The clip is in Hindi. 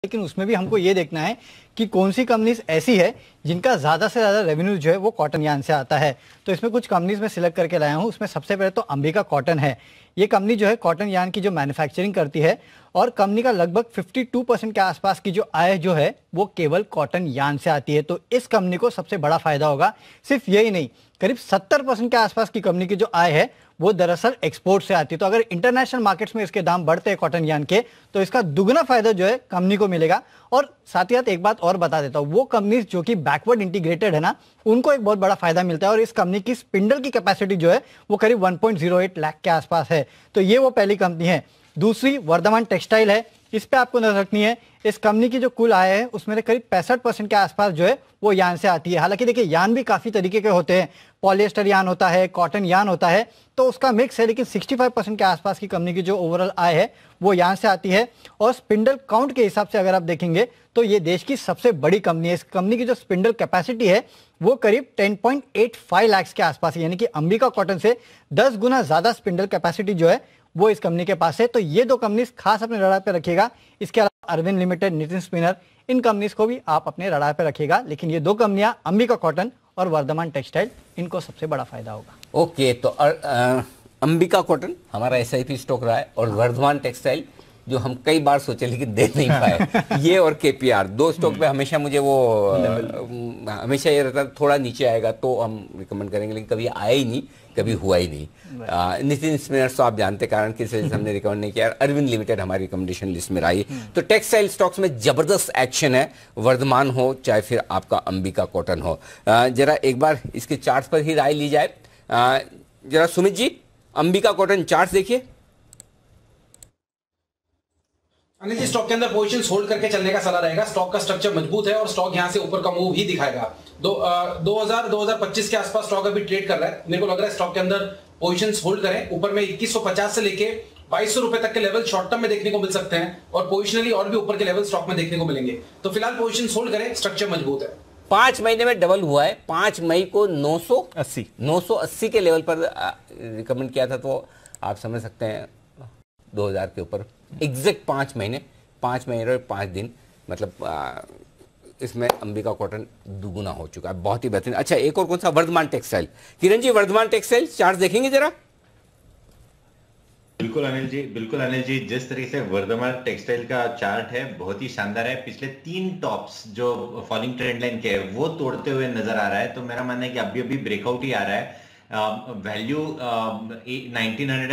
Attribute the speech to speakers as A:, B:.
A: लेकिन उसमें भी हमको ये देखना है कि कौन सी कंपनीज ऐसी है जिनका ज्यादा से ज्यादा रेवेन्यू जो है वो कॉटन यार्न से आता है। तो इसमें कुछ कंपनीज में सिलेक्ट करके लाया हूँ। उसमें सबसे पहले तो अंबिका कॉटन है। ये कंपनी जो है कॉटन यार्न की जो मैन्युफैक्चरिंग करती है और कंपनी का लगभग 52% के आसपास की जो आय जो है वो केवल कॉटन यार्न से आती है। तो इस कंपनी को सबसे बड़ा फायदा होगा। सिर्फ यही नहीं, करीब 70% के आसपास की कंपनी की जो आय है वो दरअसल एक्सपोर्ट से आती है। तो अगर इंटरनेशनल मार्केट्स में इसके दाम बढ़ते हैं कॉटन यार्न के, तो इसका दुगना फायदा जो है कंपनी को मिलेगा। और साथ ही साथ एक बात और बता देता हूं, वो कंपनीज जो कि बैकवर्ड इंटीग्रेटेड है ना, उनको एक बहुत बड़ा फायदा मिलता है। और इस कंपनी की स्पिंडल की कैपेसिटी जो है वो करीब 1.08 लाख के आसपास है। तो ये वो पहली कंपनी है। दूसरी वर्धमान टेक्सटाइल है। इस पे आपको नजर रखनी है। इस कंपनी की जो कुल आय है उसमें करीब 65% के आसपास जो है वो यान से आती है। हालांकि देखिए, यान भी काफी तरीके के होते हैं। पॉलिएस्टर यान होता है, कॉटन यान होता है, तो उसका मिक्स है। लेकिन 65% के आसपास की कंपनी की जो ओवरऑल आय है वो यान से आती है। और स्पिंडल काउंट के हिसाब से अगर आप देखेंगे तो ये देश की सबसे बड़ी कंपनी है। इस कंपनी की जो स्पिंडल कैपेसिटी है वो करीब 10.85 लाख के आसपास है, यानी कि अंबिका कॉटन से 10 गुना ज्यादा स्पिंडल कैपेसिटी जो है वो इस कंपनी के पास है। तो ये दो कंपनीज खास अपने रडार पे रखिएगा। इसके अलावा अरविंद लिमिटेड, नितिन स्पिनर, इन कंपनीज को भी आप अपने रडार पे रखिएगा। लेकिन ये दो कंपनियां अंबिका कॉटन और वर्धमान टेक्सटाइल, इनको सबसे बड़ा फायदा होगा।
B: ओके, तो अंबिका कॉटन हमारा एसआईपी स्टॉक रहा है और वर्धमान टेक्सटाइल जो हम कई बार सोचे लेकिन दे नहीं पाए ये और केपीआर, दो स्टॉक पे हमेशा मुझे वो हमेशा ये रहता थोड़ा नीचे आएगा तो हम रिकमेंड करेंगे, लेकिन कभी आया ही नहीं, कभी हुआ ही नहीं। नितिन स्पिनर्स तो आप जानते कारण किस वजह से हमने रिकमेंड नहीं किया। अरविंद लिमिटेड हमारी रिकमेंडेशन लिस्ट में रही। तो टेक्सटाइल स्टॉक्स में जबरदस्त एक्शन है, वर्धमान हो चाहे फिर आपका अंबिका कॉटन हो। जरा एक बार इसके चार्ट पर ही राय ली जाए। जरा सुमित जी, अंबिका कॉटन चार्ट देखिए।
C: अनिल जी, स्टॉक के अंदर पोजीशंस होल्ड करके चलने का सलाह रहेगा। स्टॉक का स्ट्रक्चर मजबूत है और स्टॉक यहां से ऊपर का मूव ही दिखाएगा। 2025 के आसपास स्टॉक अभी ट्रेड कर रहा है। मेरे को लग रहा है स्टॉक के अंदर पोजीशंस होल्ड करें। ऊपर में 2150 से लेके 2200 रुपए तक के लेवल शॉर्ट टर्म में देखने को मिल सकते हैं और पोजिशनली और भी ऊपर के लेवल स्टॉक में देखने को मिलेंगे। तो फिलहाल पोजीशंस होल्ड करें, स्ट्रक्चर मजबूत है।
B: 5 महीने में डबल हुआ है। 5 मई को 980 के लेवल पर रिकमेंड किया था, तो आप समझ सकते हैं 2000 के ऊपर एग्जैक्ट 5 महीने और 5 दिन, मतलब इसमें अंबिका कॉटन दुगुना हो चुका है। बहुत ही बेहतरीन। अच्छा, एक और कौन सा? Varthaman textile. Kiran ji, Varthaman textile chart देखेंगे जरा।
D: बिल्कुल अनिल जी, जिस तरीके से वर्धमान टेक्सटाइल का चार्ट है बहुत ही शानदार है। पिछले 3 टॉप्स जो फॉलिंग ट्रेंड लाइन के है वो तोड़ते हुए नजर आ रहा है। तो मेरा मानना है कि अभी ब्रेकआउट ही आ रहा है। वैल्यू 1900